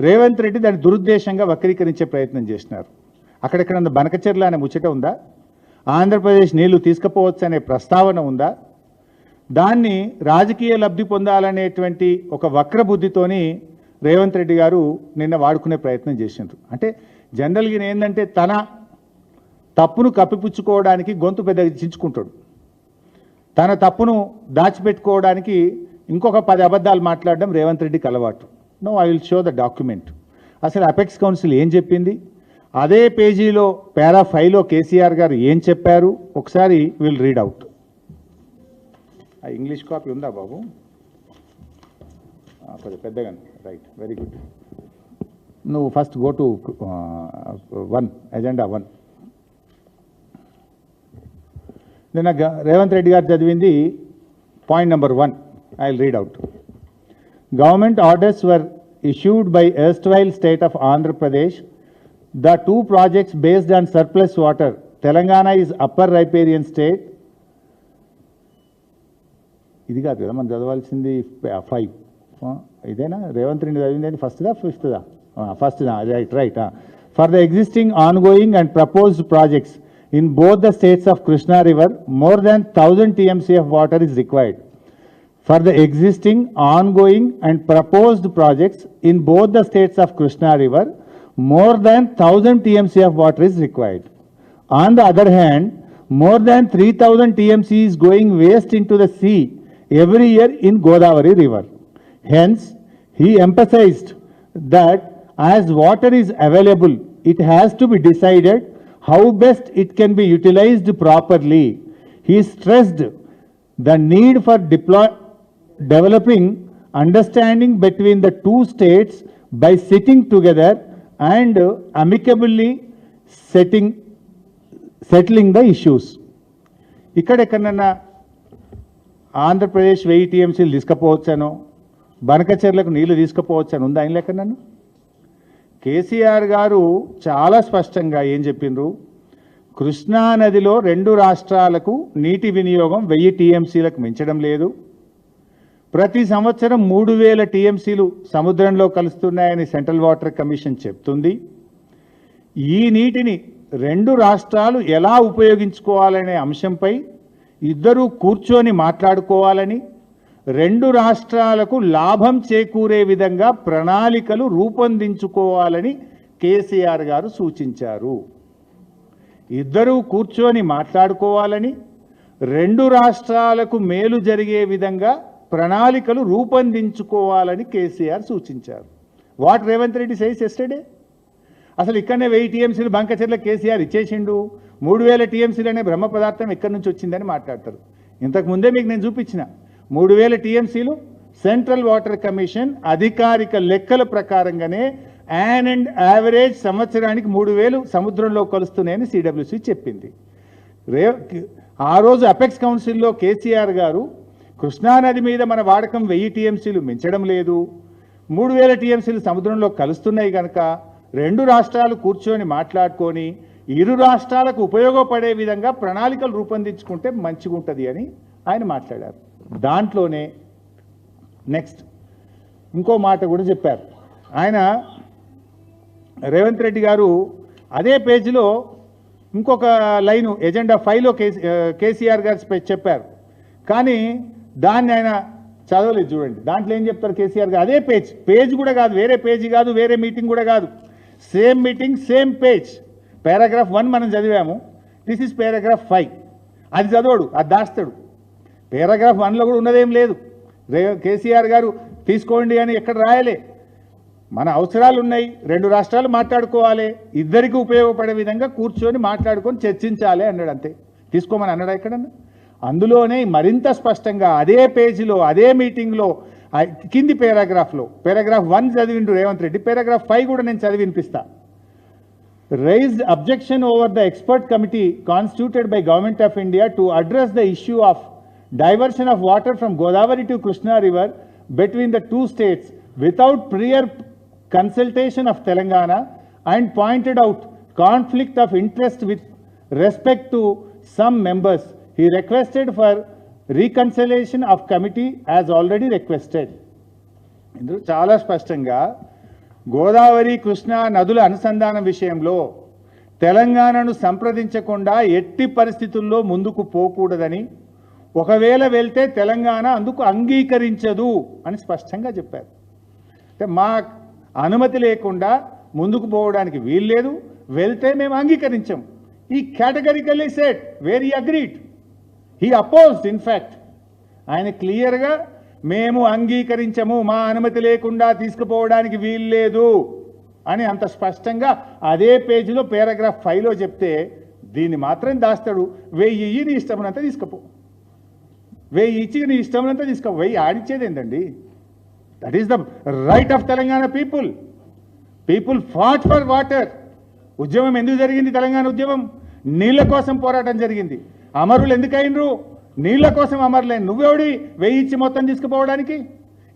రేవంత్ రెడ్డి దాన్ని దురుద్దేశంగా వక్రీకరించే ప్రయత్నం చేసినారు. అక్కడెక్కడ బనకచెర్ల అనే ముచ్చట ఉందా? ఆంధ్రప్రదేశ్ నీళ్లు తీసుకుపోవచ్చు అనే ప్రస్తావన ఉందా? దాన్ని రాజకీయ లబ్ధి పొందాలనేటువంటి ఒక వక్ర బుద్ధితోని రేవంత్ రెడ్డి గారు నిన్న వాడుకునే ప్రయత్నం చేసిండ్రు. అంటే జనరల్గా ఏంటంటే తన తప్పును కప్పిపుచ్చుకోవడానికి గొంతు పెద్దగా చించుకుంటాడు, తన తప్పును దాచిపెట్టుకోవడానికి ఇంకొక 10 అబద్ధాలు మాట్లాడడం రేవంత్ రెడ్డికి అలవాటు. No, I will show the document. అసలు అపెక్స్ కౌన్సిల్ ఏం చెప్పింది, అదే పేజీలో పారా 5లో కేసీఆర్ గారు ఏం చెప్పారు ఒకసారి విల్ రీడ్ అవుట్. ఆ ఇంగ్లీష్ కాపీ ఉందా బాబు? కొంచెం పెద్దగా, రైట్, వెరీ గుడ్. నువ్వు ఫస్ట్ గో టు 1, ఎజెండా 1. నిన్న రేవంత్ రెడ్డి గారు చదివింది point number 1. I will read out. Government orders were issued by erstwhile state of Andhra Pradesh. The 2 projects based on surplus water. Telangana is upper riparian state. ఇది కాదు కదా మనం చదవాల్సింది 5. ఇదేనా రేవంత్ రెడ్డి చదివింది? ఫస్ట్దా ఫిఫ్త్దా? ఫస్ట్దా, right. For the existing ongoing and proposed projects in both the states of Krishna River, more than 1000 TMC of water is required. For the existing, ongoing and proposed projects in both the states of Krishna River, more than 1000 TMC of water is required. On the other hand, more than 3000 TMC is going waste into the sea every year in Godavari River. Hence, he emphasized that as water is available, it has to be decided how best it can be utilized properly. He stressed the need for developing understanding between the 2 states by sitting together and amicably settling the issues. ఇక్కడెక్కడన్నా ఆంధ్రప్రదేశ్ 1000 టీఎంసీలు తీసుకుపోవచ్చాను, బనకచెర్లకు నీళ్లు తీసుకుపోవచ్చాను ఉందా? ఆయన లెక్కనన్ను కేసీఆర్ గారు చాలా స్పష్టంగా ఏం చెప్పిండ్రు, కృష్ణా నదిలో 2 రాష్ట్రాలకు నీటి వినియోగం 1000 టీఎంసీలకు మించడం లేదు. ప్రతి సంవత్సరం 3000 టీఎంసీలు సముద్రంలో కలుస్తున్నాయని సెంట్రల్ వాటర్ కమిషన్ చెప్తుంది. ఈ నీటిని 2 రాష్ట్రాలు ఎలా ఉపయోగించుకోవాలనే అంశంపై ఇద్దరూ కూర్చొని మాట్లాడుకోవాలని, 2 రాష్ట్రాలకు లాభం చేకూరే విధంగా ప్రణాళికలు రూపొందించుకోవాలని కేసీఆర్ గారు సూచించారు. ఇద్దరూ కూర్చొని మాట్లాడుకోవాలని, 2 రాష్ట్రాలకు మేలు జరిగే విధంగా ప్రణాళికలు రూపొందించుకోవాలని కేసీఆర్ సూచించారు. What Revanth Reddy says yesterday? అసలు ఇక్కడనే 1000 టీఎంసీలు బంకచెర్ల కేసీఆర్ ఇచ్చేసిండు, 3000 టీఎంసీలు అనే బ్రహ్మ పదార్థం ఎక్కడి నుంచి వచ్చిందని మాట్లాడతారు. ఇంతకుముందే మీకు నేను చూపించిన 3000 టీఎంసీలు సెంట్రల్ వాటర్ కమిషన్ అధికారిక లెక్కల ప్రకారంగానే యాన్ అండ్ యావరేజ్ సంవత్సరానికి 3000 సముద్రంలో కలుస్తున్నాయని సిడబ్ల్యూసి చెప్పింది. ఆ రోజు అపెక్స్ కౌన్సిల్లో కేసీఆర్ గారు కృష్ణానది మీద మన వాడకం 1000 టీఎంసీలు మించడం లేదు, 3000 టీఎంసీలు సముద్రంలో కలుస్తున్నాయి కనుక 2 రాష్ట్రాలు కూర్చొని మాట్లాడుకొని ఇరు రాష్ట్రాలకు ఉపయోగపడే విధంగా ప్రణాళికలు రూపొందించుకుంటే మంచిగా ఉంటుంది అని ఆయన మాట్లాడారు. దాంట్లోనే నెక్స్ట్ ఇంకో మాట కూడా చెప్పారు ఆయన. రేవంత్ రెడ్డి గారు అదే పేజీలో ఇంకొక లైను ఎజెండా 5లో కేసీఆర్ గారు చెప్పారు, కానీ దాన్ని ఆయన చదవలేదు. చూడండి దాంట్లో ఏం చెప్తారు కేసీఆర్ గారు. అదే పేజ్ కూడా కాదు, వేరే పేజీ కాదు, వేరే మీటింగ్ కూడా కాదు, same meeting same page. Paragraph 1 మనం చదివాము, దిస్ ఈజ్ పారాగ్రాఫ్ 5. అది చదవడు, అది దాస్తాడు. పారాగ్రాఫ్ 1లో కూడా ఉన్నదేం లేదు. కేసీఆర్ గారు తీసుకోండి అని ఎక్కడ రాయలే. మన అవసరాలు ఉన్నాయి, 2 రాష్ట్రాలు మాట్లాడుకోవాలి, ఇద్దరికి ఉపయోగపడే విధంగా కూర్చొని మాట్లాడుకొని చర్చించాలి అన్నాడు. అంతే, తీసుకోమని అన్నాడా ఎక్కడన్నా? అందులోనే మరింత స్పష్టంగా అదే పేజీలో అదే మీటింగ్లో కింది పారాగ్రాఫ్లో పారాగ్రాఫ్ 1 చదివిండు రేవంత్ రెడ్డి, పారాగ్రాఫ్ 5 కూడా నేను చదివి వినిపిస్తా. Raised objection over the expert committee constituted by government of India to address the issue of diversion of water from Godavari to Krishna River between the 2 states without prior consultation of Telangana, and pointed out conflict of interest with respect to some members. He requested for reconciliation of committee as already requested. ఇందులో చాలా స్పష్టంగా గోదావరి కృష్ణా నదుల అనుసంధానం విషయంలో తెలంగాణను సంప్రదించకుండా ఎట్టి పరిస్థితుల్లో ముందుకు పోకూడదని, ఒకవేళ వెళ్తే తెలంగాణ అందుకు అంగీకరించదు అని స్పష్టంగా చెప్పారు. అంటే మా అనుమతి లేకుండా ముందుకు పోవడానికి వీల్లేదు, వెళ్తే మేము అంగీకరించాం. ఈ categorically said where he agreed, he opposed. In fact ఆయన క్లియర్గా మేము అంగీకరించము, మా అనుమతి లేకుండా తీసుకుపోవడానికి వీల్లేదు అని అంత స్పష్టంగా అదే పేజీలో పారాగ్రాఫ్ 5లో చెప్తే, దీన్ని మాత్రం దాస్తాడు. 1000 నీ ఇష్టమైనంత తీసుకుపో, 1000 ఇచ్చి నీ ఇష్టమైనంత తీసుకో, 1000 ఆడిచ్చేది ఏంటండి? That is the right of Telangana people. People fought for water. ఉద్యమం ఎందుకు జరిగింది? తెలంగాణ ఉద్యమం నీళ్ల కోసం పోరాటం జరిగింది. అమరులు ఎందుకు అయినరు? నీళ్ల కోసం అమరులేని. నువ్వెవడి 1000 ఇచ్చి మొత్తం తీసుకుపోవడానికి?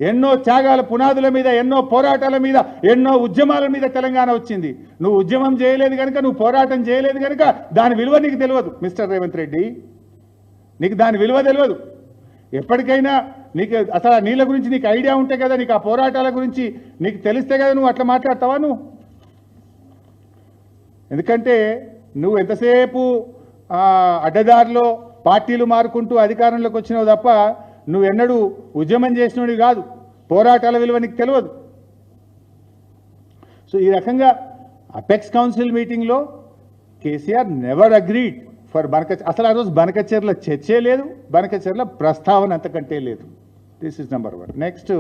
ఎన్నో త్యాగాల పునాదుల మీద, ఎన్నో పోరాటాల మీద, ఎన్నో ఉద్యమాల మీద తెలంగాణ వచ్చింది. నువ్వు ఉద్యమం చేయలేదు కనుక, నువ్వు పోరాటం చేయలేదు కనుక దాని విలువ నీకు తెలియదు మిస్టర్ రేవంత్ రెడ్డి. నీకు దాని విలువ తెలియదు. ఎప్పటికైనా నీకు అసలు ఆ నీళ్ళ గురించి నీకు ఐడియా ఉంటే కదా, నీకు ఆ పోరాటాల గురించి నీకు తెలిస్తే కదా నువ్వు అట్లా మాట్లాడతావా నువ్వు? ఎందుకంటే నువ్వు ఎంతసేపు అడ్డదారిలో పార్టీలు మారుకుంటూ అధికారంలోకి వచ్చినావు తప్ప నువ్వు ఎన్నడూ ఉద్యమం చేసినవి కాదు. పోరాటాల విలువ నీకు తెలియదు. సో ఈ రకంగా అపెక్స్ కౌన్సిల్ మీటింగ్లో కేసీఆర్ నెవర్ అగ్రీడ్ ఫర్ అసలు ఆ రోజు బనకచెర్ల చర్చే లేదు, బనకచెర్ల ప్రస్తావన అంతకంటే లేదు. This is number 1. నెక్స్ట్,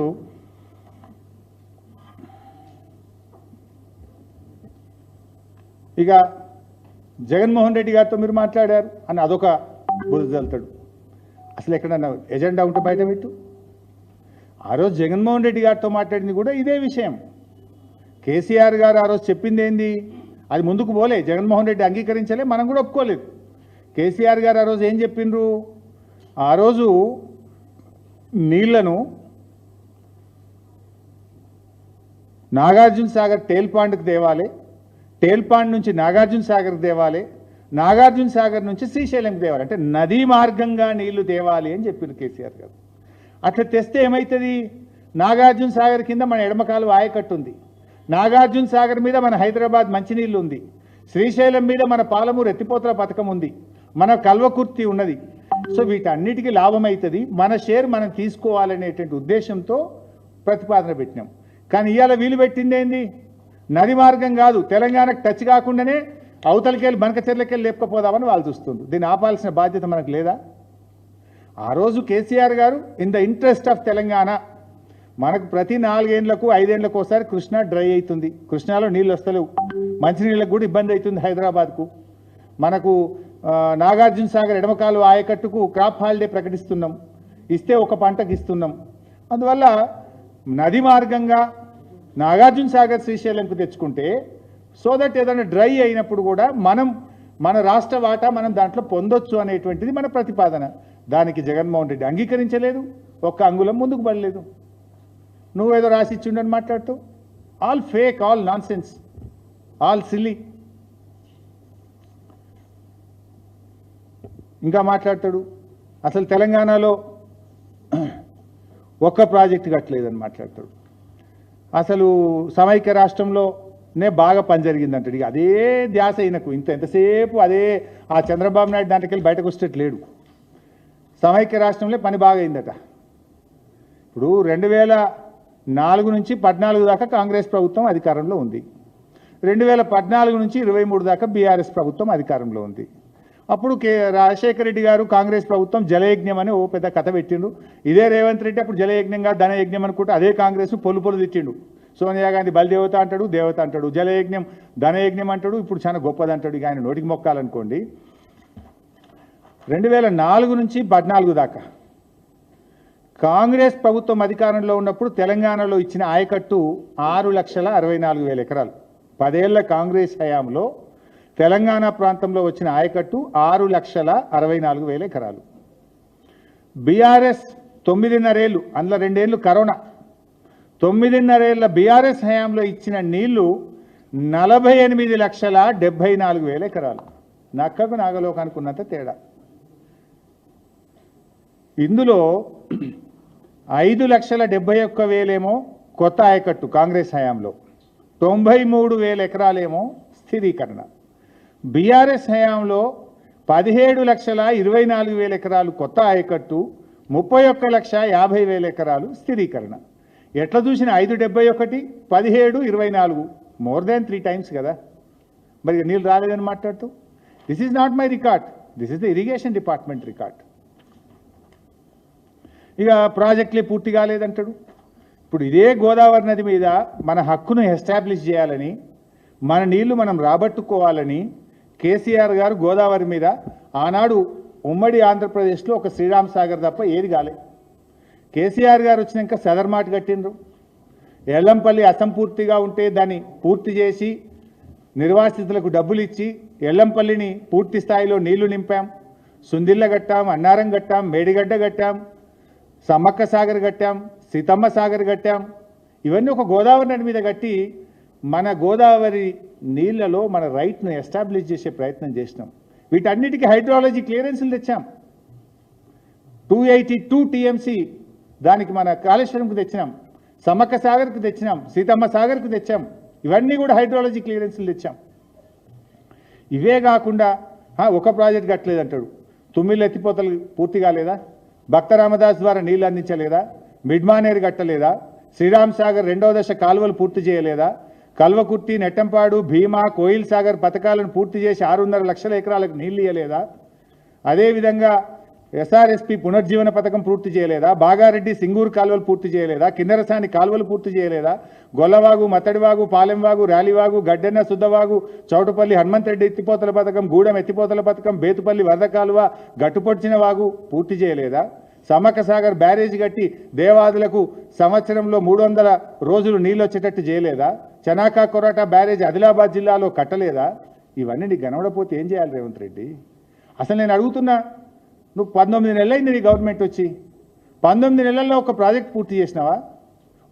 ఇక జగన్మోహన్ రెడ్డి గారితో మీరు మాట్లాడారు అని అదొక బురదలుతాడు. అసలు ఎక్కడన్నా ఎజెండా ఉంటే బయట పెట్టు. ఆ రోజు జగన్మోహన్ రెడ్డి గారితో మాట్లాడింది కూడా ఇదే విషయం. కేసీఆర్ గారు ఆ రోజు చెప్పింది ఏంది? అది ముందుకు పోలే, జగన్మోహన్ రెడ్డి అంగీకరించలే, మనం కూడా ఒప్పుకోలేదు. కేసీఆర్ గారు ఆ రోజు ఏం చెప్పిండ్రు? ఆ రోజు నీళ్లను నాగార్జున సాగర్ టేల్ పాండ్కి తేవాలి, టేల్ పాండ్ నుంచి నాగార్జున సాగర్కి తేవాలి, నాగార్జున సాగర్ నుంచి శ్రీశైలంకి తేవాలి. అంటే నదీ మార్గంగా నీళ్లు తేవాలి అని చెప్పింది కేసీఆర్ గారు. అట్లా తెస్తే ఏమవుతుంది? నాగార్జున సాగర్ కింద మన ఎడమకాలు ఆయకట్టు ఉంది, నాగార్జున సాగర్ మీద మన హైదరాబాద్ మంచినీళ్ళు ఉంది, శ్రీశైలం మీద మన పాలమూరు ఎత్తిపోతల పథకం ఉంది, మన కల్వకుర్తి ఉన్నది. సో వీటన్నిటికీ లాభం అవుతుంది, మన షేర్ మనం తీసుకోవాలనేటువంటి ఉద్దేశంతో ప్రతిపాదన పెట్టినాం. కానీ ఇవాళ వీలు పెట్టింది ఏంది? నది మార్గం కాదు, తెలంగాణకు టచ్ కాకుండానే అవతలకెళ్ళి బనకచెర్లకెళ్ళి లేపకపోదామని వాళ్ళు చూస్తుంది. దీన్ని ఆపాల్సిన బాధ్యత మనకు లేదా? ఆ రోజు కేసీఆర్ గారు in the interest of Telangana, మనకు ప్రతి 4 ఏళ్లకు 5 ఏళ్లకు ఒకసారి కృష్ణా డ్రై అవుతుంది, కృష్ణాలో నీళ్ళు వస్తలేవు, మంచినీళ్ళకు కూడా ఇబ్బంది అవుతుంది హైదరాబాద్కు. మనకు నాగార్జున సాగర్ ఎడమకాలు ఆయకట్టుకు క్రాప్ హాలిడే ప్రకటిస్తున్నాం, ఇస్తే ఒక పంటకు ఇస్తున్నాం. అందువల్ల నది మార్గంగా నాగార్జున సాగర్ శ్రీశైలంకు తెచ్చుకుంటే సో దట్ ఏదైనా డ్రై అయినప్పుడు కూడా మన రాష్ట్ర వాటా మనం దాంట్లో పొందొచ్చు అనేటువంటిది మన ప్రతిపాదన. దానికి జగన్మోహన్ రెడ్డి అంగీకరించలేదు, ఒక్క అంగుళం ముందుకు పడలేదు. నువ్వేదో రాసి ఇచ్చిండని మాట్లాడుతూ all fake, all non sense, all silly. ఇంకా మాట్లాడతాడు అసలు తెలంగాణలో ఒక్క ప్రాజెక్టు కట్టలేదని మాట్లాడతాడు. అసలు సమైక్య రాష్ట్రంలోనే బాగా పని జరిగిందంటాడు. ఇక అదే ధ్యాస ఈయనకు. ఎంతసేపు అదే ఆ చంద్రబాబు నాయుడు దాంట్లోకి వెళ్ళి బయటకు వచ్చేట్లేడు. సమైక్య రాష్ట్రంలో పని బాగా అయిందట. ఇప్పుడు 2004 నుంచి 14 దాకా కాంగ్రెస్ ప్రభుత్వం అధికారంలో ఉంది, 2014 నుంచి 23 దాకా బీఆర్ఎస్ ప్రభుత్వం అధికారంలో ఉంది. అప్పుడు రాజశేఖర రెడ్డి గారు కాంగ్రెస్ ప్రభుత్వం జలయజ్ఞం అని ఓ పెద్ద కథ పెట్టిండు. ఇదే రేవంత్ రెడ్డి అప్పుడు జలయజ్ఞంగా ధనయజ్ఞం అనుకుంటే అదే కాంగ్రెస్ పొలు తిట్టిండు. సోనియా గాంధీ బలిదేవత అంటాడు, దేవత అంటాడు, జలయజ్ఞం ధనయజ్ఞం అంటాడు, ఇప్పుడు చాలా గొప్పది అంటాడు. ఇక ఆయన నోటికి మొక్కాలనుకోండి. 2004 నుంచి 14 దాకా కాంగ్రెస్ ప్రభుత్వం అధికారంలో ఉన్నప్పుడు తెలంగాణలో ఇచ్చిన ఆయకట్టు 6,64,000 ఎకరాలు. 10 ఏళ్ల కాంగ్రెస్ హయాంలో తెలంగాణ ప్రాంతంలో వచ్చిన ఆయకట్టు 6,64,000 ఎకరాలు. బీఆర్ఎస్ 9.5 ఏళ్ళు, అందులో 2 ఏళ్ళు కరోనా, 9.5 ఏళ్ళ బీఆర్ఎస్ హయాంలో ఇచ్చిన నీళ్లు 48,74,000 ఎకరాలు. నక్కకు నాగలోకానికి ఉన్నంత తేడా. ఇందులో 5,71,000 ఏమో కొత్త ఆయకట్టు కాంగ్రెస్ హయాంలో, 93,000 ఎకరాలేమో స్థిరీకరణ. బీఆర్ఎస్ హయాంలో 17,24,000 ఎకరాలు కొత్త ఆయకట్టు, 31,50,000 ఎకరాలు స్థిరీకరణ. ఎట్లా చూసిన 571, 17, 24 మోర్ దాన్ 3 times కదా. మరి నీళ్ళు రాలేదని మాట్లాడుతూ this is not my record, this is the irrigation department record. ఇక ప్రాజెక్టులే పూర్తి కాలేదంటాడు. ఇప్పుడు ఇదే గోదావరి నది మీద మన హక్కును ఎస్టాబ్లిష్ చేయాలని, మన నీళ్లు మనం రాబట్టుకోవాలని కేసీఆర్ గారు గోదావరి మీద ఆనాడు ఉమ్మడి ఆంధ్రప్రదేశ్లో ఒక శ్రీరామ్ సాగర్ తప్ప ఏది కాలే. కేసీఆర్ గారు వచ్చినాక సదర్మాట్ కట్టిండ్రు. ఎల్లంపల్లి అసంపూర్తిగా ఉంటే దాన్ని పూర్తి చేసి నిర్వాసితులకు డబ్బులు ఇచ్చి ఎల్లంపల్లిని పూర్తి స్థాయిలో నీళ్లు నింపాం. సుందిళ్ళ కట్టాం, అన్నారం కట్టాం, మేడిగడ్డ కట్టాం, సమ్మక్క సాగర్ కట్టాం, సీతమ్మ సాగర్ కట్టాం. ఇవన్నీ ఒక గోదావరి నది మీద కట్టి మన గోదావరి నీళ్లలో మన రైట్ను ఎస్టాబ్లిష్ చేసే ప్రయత్నం చేసినాం. వీటన్నిటికీ హైడ్రాలజీ క్లియరెన్స్లు తెచ్చాం. 282 TMC దానికి మన కాళేశ్వరంకు తెచ్చినాం, సమ్మక్క సాగర్కు తెచ్చినాం, సీతమ్మ సాగర్కు తెచ్చాం. ఇవన్నీ కూడా హైడ్రాలజీ క్లియరెన్స్లు తెచ్చాం. ఇవే కాకుండా ఒక ప్రాజెక్ట్ కట్టలేదంటాడు. తుమ్మిళ్ళు ఎత్తిపోతలు పూర్తి కాలేదా? భక్త రామదాస్ ద్వారా నీళ్ళు అందించలేదా? మిడ్మానేరు కట్టలేదా? శ్రీరామ్ సాగర్ 2వ దశ కాలువలు పూర్తి చేయలేదా? కల్వకుర్తి, నెట్టంపాడు, భీమా, కోయిల్ సాగర్ పథకాలను పూర్తి చేసి 6.5 లక్షల ఎకరాలకు నీళ్ళు ఇవ్వలేదా? అదేవిధంగా SRSP పునర్జీవన పథకం పూర్తి చేయలేదా? బాగారెడ్డి, సింగూరు కాలువలు పూర్తి చేయలేదా? కిన్నెరసాని కాలువలు పూర్తి చేయలేదా? గొల్లవాగు, మత్తడివాగు, పాలెంవాగు, ర్యాలీవాగు, గడ్డెన్న శుద్ధవాగు, చౌటపల్లి హనుమంతరెడ్డి ఎత్తిపోతల పథకం, గూడెం ఎత్తిపోతల పథకం, బేతుపల్లి వరద కాలువ, గట్టుపొడిచిన వాగు పూర్తి చేయలేదా? సమ్మక్క సాగర్ బ్యారేజ్ కట్టి దేవాదులకు సంవత్సరంలో 300 రోజులు నీళ్ళు వచ్చేటట్టు చేయలేదా? చనాకా కొరాటా బ్యారేజ్ ఆదిలాబాద్ జిల్లాలో కట్టలేదా? ఇవన్నీ నీకు కనబడపోతే ఏం చేయాలి రేవంత్ రెడ్డి? అసలు నేను అడుగుతున్నా, నువ్వు 19 నెలలైంది నీ గవర్నమెంట్ వచ్చి, 19 నెలల్లో ఒక ప్రాజెక్ట్ పూర్తి చేసినావా?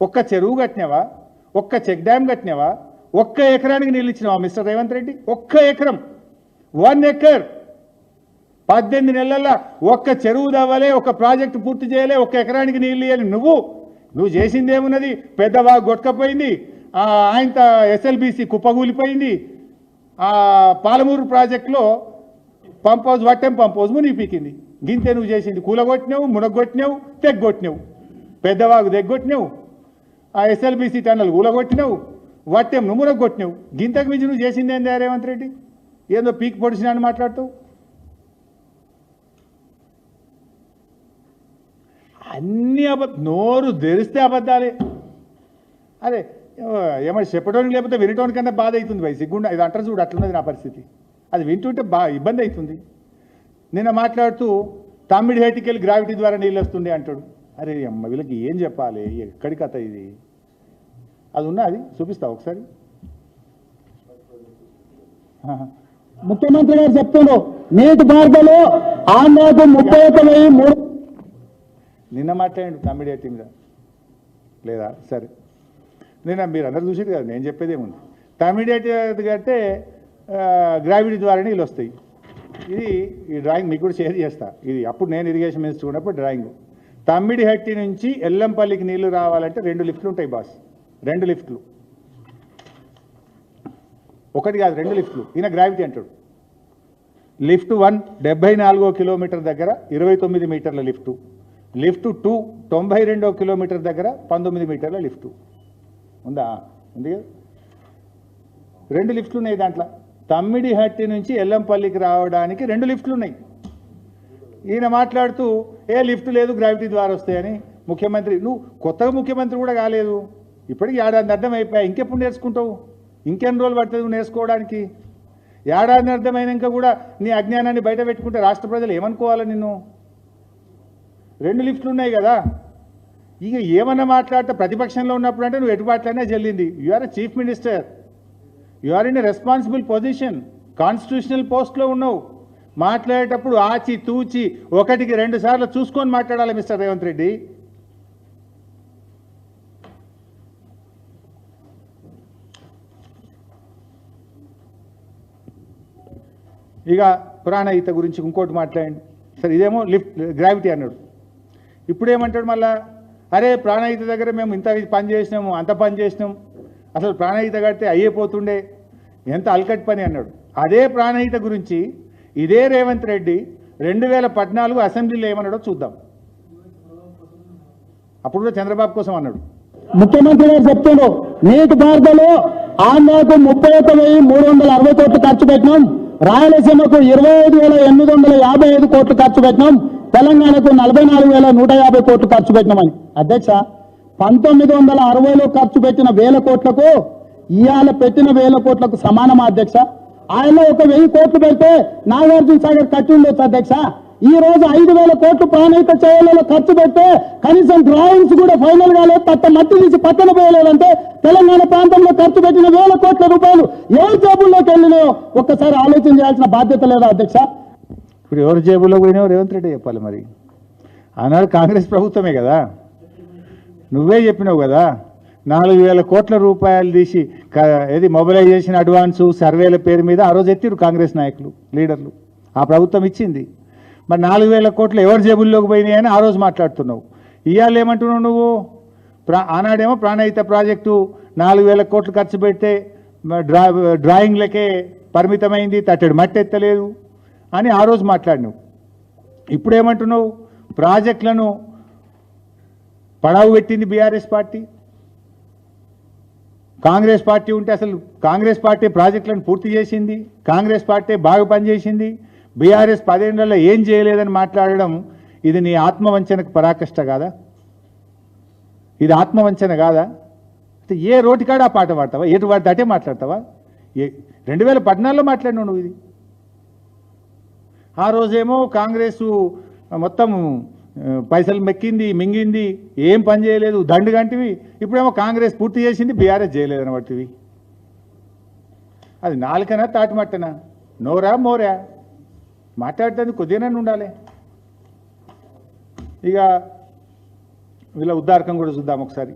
ఒక్క చెరువు కట్టినావా? ఒక్క చెక్ డ్యామ్ కట్టినావా? ఒక్క ఎకరానికి నీళ్ళు ఇచ్చినావా మిస్టర్ రేవంత్ రెడ్డి? ఒక్క ఎకరం, 1 acre 18 నెలల్లో ఒక్క చెరువు దవ్వలే, ఒక ప్రాజెక్టు పూర్తి చేయలే, ఒక్క ఎకరానికి నీళ్ళు ఇవ్వాలి. నువ్వు చేసింది ఏమున్నది? పెద్దవాగు కొట్టుకపోయింది, ఆయనత SLBC కుప్పగూలిపోయింది, పాలమూరు ప్రాజెక్టులో pump house, Vattem pump house మునిగిపీకింది. గింతే నువ్వు చేసింది. కూలగొట్టినావు, మునగొట్టినావు, తెగ్గొట్టినావు, పెద్దవాగు తెగ్గొట్టినావు, SLBC టన్నల్ కూలగొట్టినావు, వట్టెం నువ్వు మునగొట్టినావు. గింతకు మించి నువ్వు చేసింది ఏంది రేవంత్ రెడ్డి? ఏందో పీక్ పొడిచినా అని మాట్లాడుతావు. అన్ని నోరు తెరిస్తే అబద్ధాలే. అరే ఏమైనా చెప్పడానికి లేకపోతే వినటానికన్నా బాధ అవుతుంది. సిగ్గుండా ఇది అంటారు చూడు, అట్లున్నది నా పరిస్థితి. అది వింటుంటే ఇబ్బంది అవుతుంది. నిన్న మాట్లాడుతూ తమ్మిడి హేటికెళ్ళి గ్రావిటీ ద్వారా నీళ్ళు వస్తుంది అంటాడు. అరే అమ్మ, వీళ్ళకి ఏం చెప్పాలి? ఎక్కడి కథ ఇది? అది ఉన్నది చూపిస్తా ఒకసారి. ముఖ్యమంత్రి గారు చెప్తున్నారు, నీటి మార్గంలో ఆంధ్రాకు 31,003. నిన్న మాట్లాడండి తమ్మిడి హేటి మీద లేదా? సరే, నిన్న మీరు అందరూ చూసేది కదా, నేను చెప్పేది ఏముంది. తమ్మిడి హేటి కడితే గ్రావిటీ ద్వారా నీళ్ళు వస్తాయి. ఈ డ్రాయింగ్ మీకు కూడా షేర్ చేస్తా. ఇది అప్పుడు నేను ఇరిగేషన్ మినిస్టర్ ఉన్నప్పుడు డ్రాయింగ్. తమ్మిడి హట్టి నుంచి ఎల్లంపల్లికి నీళ్లు రావాలంటే 2 లిఫ్ట్లు ఉంటాయి బాస్. 2 లిఫ్ట్లు, ఒకటి కాదు 2 లిఫ్ట్లు. ఈయన గ్రావిటీ అంటాడు. లిఫ్ట్ 1 74వ కిలోమీటర్ దగ్గర 29 మీటర్ల లిఫ్టు. లిఫ్ట్ 2 92వ కిలోమీటర్ దగ్గర 19 మీటర్ల లిఫ్టు. ఉందా? ఉంది కదా. 2 లిఫ్ట్లు ఉన్నాయి దాంట్లో. తమ్మిడి హట్టి నుంచి ఎల్లంపల్లికి రావడానికి 2 లిఫ్ట్లు ఉన్నాయి. ఈయన మాట్లాడుతూ లిఫ్ట్ లేదు, గ్రావిటీ ద్వారా వస్తాయని. ముఖ్యమంత్రి, నువ్వు కొత్తగా ముఖ్యమంత్రి కూడా కాలేదు, ఇప్పటికి 7 అర్థం అయిపోయాయి. ఇంకెప్పుడు నేర్చుకుంటావు? ఇంకెన్ని రోజులు పడుతుంది నువ్వు నేర్చుకోవడానికి? 7 అర్థమైనాక కూడా నీ అజ్ఞానాన్ని బయట పెట్టుకుంటే రాష్ట్ర ప్రజలు ఏమనుకోవాలి నిన్ను? 2 లిఫ్ట్లు ఉన్నాయి కదా. ఇక ఏమన్నా మాట్లాడితే ప్రతిపక్షంలో ఉన్నప్పుడు అంటే నువ్వు ఎటు మాట్లాడినా చెల్లింది. You are a chief minister, you are in a responsible position, constitutional పోస్ట్లో ఉన్నావు. మాట్లాడేటప్పుడు ఆచి తూచి 1కి 2 సార్లు చూసుకొని మాట్లాడాలి మిస్టర్ రేవంత్ రెడ్డి. ఇక ప్రాణహిత గురించి ఇంకోటి మాట్లాడండి. సరే, ఇదేమో లిఫ్ట్ గ్రావిటీ అన్నాడు. ఇప్పుడేమంటాడు మళ్ళా? అరే ప్రాణహిత దగ్గర మేము ఇంత పని చేసినాము, అంత పని చేసినాం, అసలు ప్రాణహిత కడితే అయ్యేపోతుండే, ఎంత అల్కట్ పని అన్నాడు. అదే ప్రాణహిత గురించి ఇదే రేవంత్ రెడ్డి 2014 అసెంబ్లీలో ఏమన్నాడో చూద్దాం. అప్పుడు కూడా చంద్రబాబు కోసం అన్నాడు. ముఖ్యమంత్రి గారు చెప్తుండ్రు, నీటిపారుదల ఆంధ్రాకు 31,360 కోట్లు ఖర్చు పెట్టినాం, రాయలసీమకు 25,855 కోట్లు ఖర్చు పెట్టినాం, తెలంగాణకు 44,150 కోట్లు ఖర్చు పెట్టినామని. అధ్యక్ష, 1960లో ఖర్చు పెట్టిన 1000 కోట్లకు ఇవాళ పెట్టిన 1000 కోట్లకు సమానమా అధ్యక్ష? ఆయన ఒక 1000 కోట్లు పెడితే నాగార్జున సాగర్ కట్టి ఉండొచ్చు అధ్యక్ష. ఈ రోజు 5,000 కోట్లు ప్రాణహిత చేయాలలో ఖర్చు పెడితే కనీసం డ్రాయింగ్స్ కూడా ఫైనల్ కాలేదు, తప్ప మట్టి తీసి పక్కన పోయలేదంటే తెలంగాణ ప్రాంతంలో ఖర్చు పెట్టిన 1000 కోట్ల రూపాయలు ఎవరి జేబుల్లోకి వెళ్ళినాయో ఒక్కసారి ఆలోచన చేయాల్సిన బాధ్యత లేదా అధ్యక్ష? ఇప్పుడు ఎవరి జేబులో పోయినాయో రేవంత్ రెడ్డి చెప్పాలి. మరి ఆనాడు కాంగ్రెస్ ప్రభుత్వమే కదా, నువ్వే చెప్పినావు కదా, 4,000 కోట్ల రూపాయలు తీసి ఏది మొబిలైజేషన్ అడ్వాన్సు సర్వేల పేరు మీద ఆ రోజు ఎత్తిరు కాంగ్రెస్ నాయకులు లీడర్లు, ఆ ప్రభుత్వం ఇచ్చింది. మరి 4,000 కోట్లు ఎవరి జేబుల్లోకి పోయినాయి అని ఆ రోజు మాట్లాడుతున్నావు. ఇవాళ ఏమంటున్నావు నువ్వు? ఆనాడేమో ప్రాణహిత ప్రాజెక్టు 4,000 కోట్లు ఖర్చు పెడితే డ్రాయింగ్లకే పరిమితమైంది, తట్టడి మట్టి ఎత్తలేదు అని ఆ రోజు మాట్లాడినావు. ఇప్పుడు ఏమంటున్నావు? ప్రాజెక్టులను పడావు పెట్టింది బీఆర్ఎస్ పార్టీ. కాంగ్రెస్ పార్టీ ఉంటే అసలు కాంగ్రెస్ పార్టీ ప్రాజెక్టులను పూర్తి చేసింది, కాంగ్రెస్ పార్టీ బాగా పనిచేసింది, బీఆర్ఎస్ 10 ఏళ్లలో ఏం చేయలేదని మాట్లాడడం ఇది నీ ఆత్మవంచనకు పరాకష్ట కాదా? ఇది ఆత్మవంచన కాదా? అంటే ఏ రోటికాడ ఆ పాట పాడతావా? ఏటు వాడితే అటే మాట్లాడతావా? 2014లో మాట్లాడినావు నువ్వు ఇది. ఆ రోజేమో కాంగ్రెసు మొత్తం పైసలు మెక్కింది, మింగింది, ఏం పని చేయలేదు, దండుగంటివి. ఇప్పుడేమో కాంగ్రెస్ పూర్తి చేసింది, బీఆర్ఎస్ చేయలేదని బట్టివి. అది నాలుకనా తాటిమట్టనా? నోరా మోరా? మాట్లాడుతుంది కొద్దిగానే ఉండాలి. ఇక వీళ్ళ ఉద్దారకం కూడా చూద్దాం ఒకసారి.